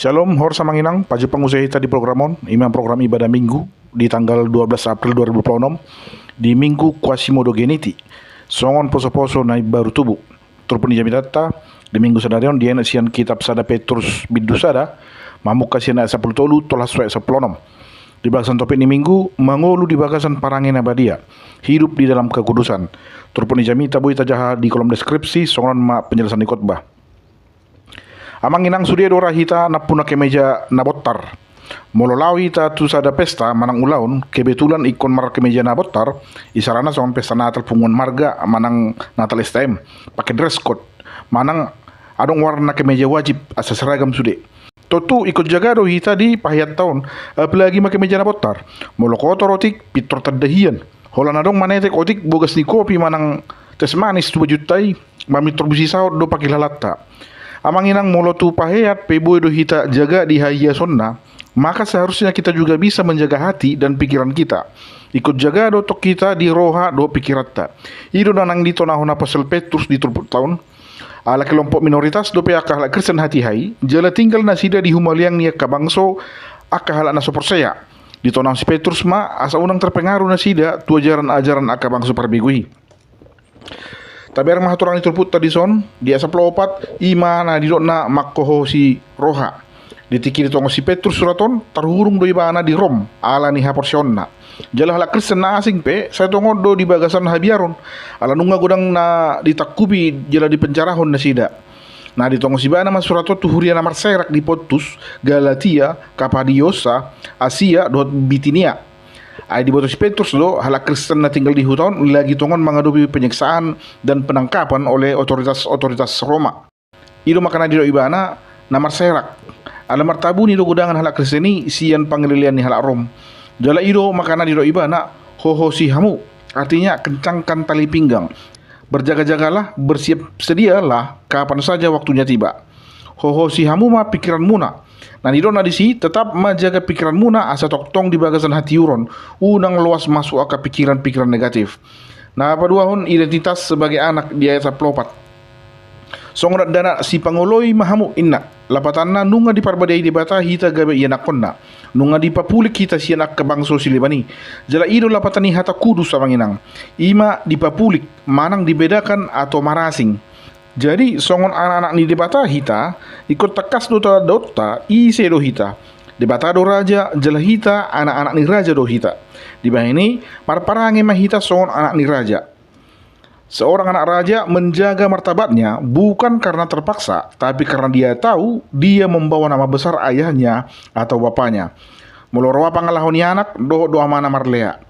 Shalom, hor samanginang, paju pangusahita di programon, imam program ibadah minggu di tanggal 12 April 2026 di minggu Quasimodo Geniti. Songon poso-poso naik baru tubuh. Turpun di jamitata di minggu sadarion dia nasian kitab sada Petrus bidusada, mamuk kasihan ayat 10 tolu tolas suai 10. Di bagasan topik ni minggu mangolu di bagasan parangin abadia, hidup di dalam kekudusan. Turpun di jamita boy tajaha di kolom deskripsi songon ma penjelasan di khotbah. Amang inang sudia dora hita na puna kemeja na botar. Mololaw hita tu sada pesta manang ulaun kebetulan ikon mar kemeja na botar isarana soal pesta natal pungun marga manang natal STM pakai dress code manang adong warna kemeja wajib asa seragam sude. Totu ikut jaga do hita di pahiyat tahun apalagi make meja na botar. Molokotor otik pitor tadahian. Holan adong manetek otik bogas ni kopi manang tes manis 2 jutai mami terbusi saut do pakai lalata. Amang inang molotu paheyat peboy do hita jaga di haya sonna, maka seharusnya kita juga bisa menjaga hati dan pikiran kita. Ikut jaga do tok kita di roha do pikirata. Ido nanang dito nahon apostol Petrus di turput tahun. Ala kelompok minoritas do pe akah Kristen hati hai, jala tinggal nasida di humaliang nia kabangso akah hala na soporsaya. Dito nang si Petrus ma asa unang terpengaruh nasida tu ajaran akah bangso perbegui. Tabiar mahaturang itulput tadi son dia saplopat imana di na makkoho si roha ditikir tongo si Petrus suraton terhurung do ibana di Rom ala ni haporsionna jala hala Kristen na asing pe saya tongo do di bagasan habiaron ala nunga godang na ditakubi jala di penjarahon na sida na di tongo si bana mas suraton tuhuria na marserak di Pontus Galatia Kapadiosa Asia do Bitinia. Ay di boto si Petrus do hala Kristen na tinggal di hutan lagi tongon menghadapi penyiksaan dan penangkapan oleh otoritas Roma. Ido makana di do ibana namar serak. Ala martabu ni do gudangan hala Kristen ni sian panglilian ni hala Rom. Jala ido makana di do ibana hoho si hamu. Artinya kencangkan tali pinggang. Berjaga-jagalah, bersiap sedialah kapan saja waktunya tiba. Hoho si hamu ma pikiran muna. Nah di dona disi tetap menjaga pikiran muna asa toktong di bagasan hati uron unang luas masuk akal pikiran-pikiran negatif. Nah paduahon identitas sebagai anak di ayat 14. Songrat dana si pangoloi mahamu inna lapatanna nunga di parbadai di bata hita gabe ianak konna nunga di papulik hita si anak kebangso silibani jala ido lapatani hata kudus samanginang ima di papulik manang dibedakan atau marasing. Jadi songon anak-anak ni debata hita ikut tekas dota ise do hita debata do raja jala hita anak-anak ni raja do hita di bawah ini marparange mahita songon anak ni raja. Seorang anak raja menjaga martabatnya bukan karena terpaksa tapi karena dia tahu dia membawa nama besar ayahnya atau bapaknya. Mulorowa pangalahoni anak do amana marlea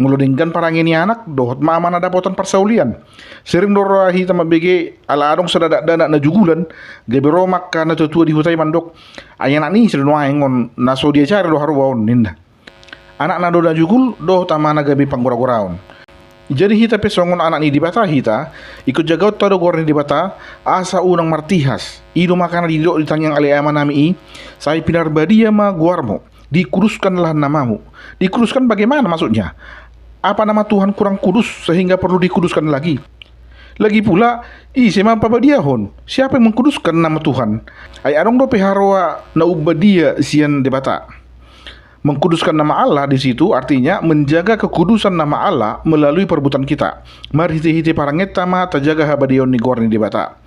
muludingkan parangini anak dohot mama na dapotan persaulian sering dora hita mabege ala adong sadadak dana na jugulan gabe romak kana tutua di hutai mandok ayana ni sirno aengon naso dia cara do harwaon ninda anak na do na jugul do tamana gabe panggora-goraon. Jadi hita pesongon anak ni di bata hita ikut jaga todo gorni di bata asa unang martihas ido makana di do ditanyang ali amanami i sai pinar badia ma guarmo dikuduskanlah namamu. Dikuduskan bagaimana maksudnya? Apa nama Tuhan kurang kudus sehingga perlu dikuduskan lagi? Lagi pula, sema pabadiahon. Siapa yang mengkuduskan nama Tuhan? Ay adong do peharoa na ubadia sian debata. Mengkuduskan nama Allah di situ artinya menjaga kekudusan nama Allah melalui perbuatan kita. Mari hiti parangeta ma tajaga habadion ni gorni debata.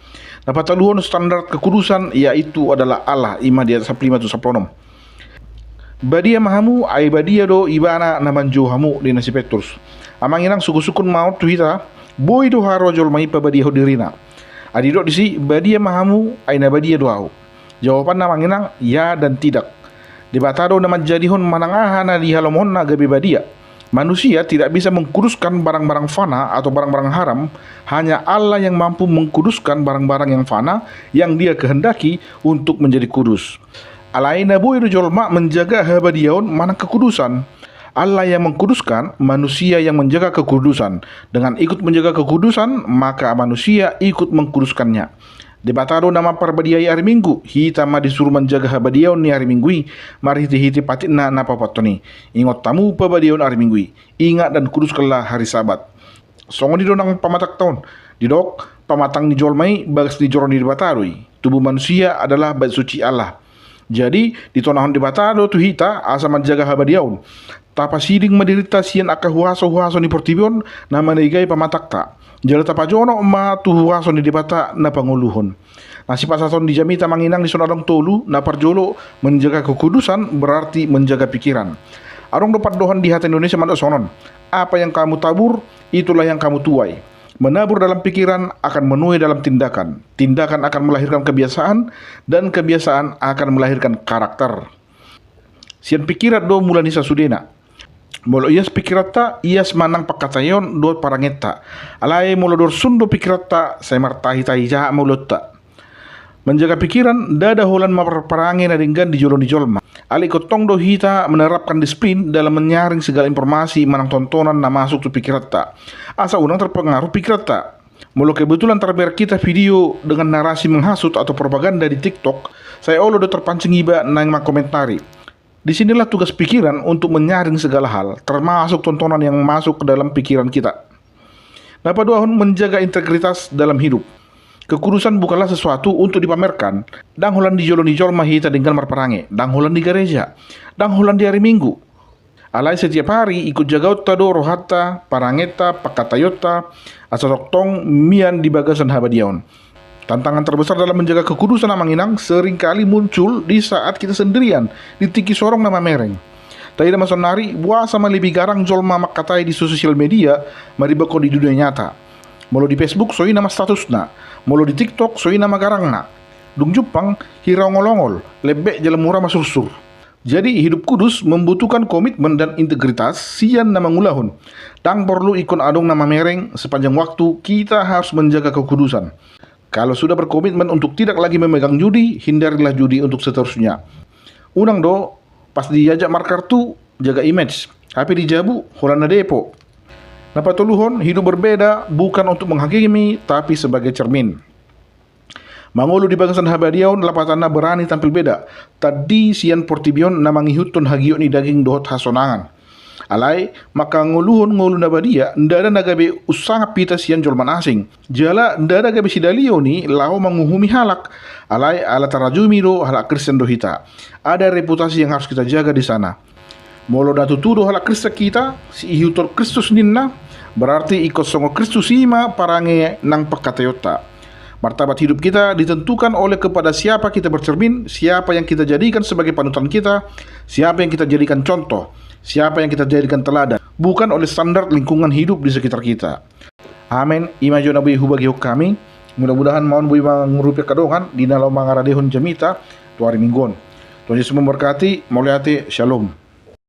Dapat taluhon standar kekudusan yaitu adalah Allah ima di atas 5 saplonom. Badia mahamu ay badia do ibana naman hamu di nasi Petrus. Amang inang suku-sukun maut tu hita boy do haro jol mai pa badia hodirina. Adi do disi badia mahamu ay na badia doau. Jawaban namang inang ya dan tidak. Debatado naman jadihon manangahan na di halomon na gabi badia. Manusia tidak bisa mengkuduskan barang-barang fana atau barang-barang haram. Hanya Allah yang mampu mengkuduskan barang-barang yang fana yang dia kehendaki untuk menjadi kudus. Alaina boy do jolma menjaga habadiaon mana kekudusan. Allah yang mengkuduskan, manusia yang menjaga kekudusan. Dengan ikut menjaga kekudusan, maka manusia ikut mengkuduskannya. Debatado nama parbadiai hari Minggu, hita ma disuruh menjaga habadiaon ni hari Minggu. Mari hiti patina napa patoni. Ingat tamu pabadiaon hari Minggu. Ingat dan kuduskanlah hari Sabat. Songo di donang pamatak tahun. Didok pamatang ni jolmai bagas di joron di debatarui. Tubuh manusia adalah bait suci Allah. Jadi di tonahon di batado tu hita asa menjaga habadiaun. Tapa siding madirita sian aka huaso ni portibion na manigay pamatakta. Jala tapajono ma tu huaso ni dibata na panguluhon. Nasi pasaton di jamita manginang di sonadong tolu na parjolo menjaga kekudusan berarti menjaga pikiran. Arong dapat dohan di hati Indonesia mandak sonon. Apa yang kamu tabur, itulah yang kamu tuai. Menabur dalam pikiran akan menuai dalam tindakan. Tindakan akan melahirkan kebiasaan dan kebiasaan akan melahirkan karakter. Sian pikirat do mulai nisa sudena. Molo ias pikirata ias manang pakatayon do parangeta. Alai molo dor sundo pikirata saya martahi-tahi jaha mulutta. Menjaga pikiran dada holan maperparangi na dinggan di jolma. Ali kotong do hita menerapkan disiplin dalam menyaring segala informasi manang tontonan na masuk tu pikirata. Asa unang terpengaruh pikirata. Molo kebetulan terbiar kita video dengan narasi menghasut atau propaganda di TikTok, saya olo do terpancing iba nang makomentari. Disinilah tugas pikiran untuk menyaring segala hal, termasuk tontonan yang masuk ke dalam pikiran kita. Dapat doa menjaga integritas dalam hidup. Kekudusan bukanlah sesuatu untuk dipamerkan. Dang holan di jolo mahita dengan marparange, dang holan di gereja, dang holan di hari Minggu. Alai setiap hari ikut jagautta do rohata, parangeta, pakatayota, asaroktong mian di bagasan habadiaon. Tantangan terbesar dalam menjaga kekudusan amanginang seringkali muncul di saat kita sendirian, ditiki sorong nama mereng. Taida masonari, buah sama lebih garang jolma makatai di sosial media, maribako di dunia nyata. Molo di Facebook soi nama statusna, molo di TikTok soi nama garangna. Dung Jepang hirau ngolongol, lebek jalan murah masursur. Jadi hidup kudus membutuhkan komitmen dan integritas sian nama ngulahun. Tang perlu ikon adong nama mereng sepanjang waktu kita harus menjaga kekudusan. Kalau sudah berkomitmen untuk tidak lagi memegang judi, hindarilah judi untuk seterusnya. Unang do, pas diajak markar tu jaga image, tapi dijabu holana depo. Napatuluhon, hidup berbeda bukan untuk menghakimi, tapi sebagai cermin. Mangulu di bagasan habadiaun lapatana berani tampil beda. Tadi sian portibion na mangihutun hagiyo ni daging dohot hasonangan. Alai, maka nguluhon ngulu nabadia, ndada nagabe usanga pita sian jolman asing. Jala, ndada gabe sidalio ni lao manguhumi halak. Alai, ala tarajumiro halak Kristen dohita. Ada reputasi yang harus kita jaga di sana. Molo datutudo halak Kristen kita, si ihutor Kristus ninna, berarti ikut songo Kristus ima parange nang pakatayota. Martabat hidup kita ditentukan oleh kepada siapa kita bercermin, siapa yang kita jadikan sebagai panutan kita, siapa yang kita jadikan contoh, siapa yang kita jadikan teladan, bukan oleh standar lingkungan hidup di sekitar kita. Amin. Imajo na bui hubagi kami. Mudah-mudahan mohon bui mengurupi kadongan di dalam mangaradehon jamita tuari minggon. Tuhan Yesus memberkati. Mauliate. Shalom.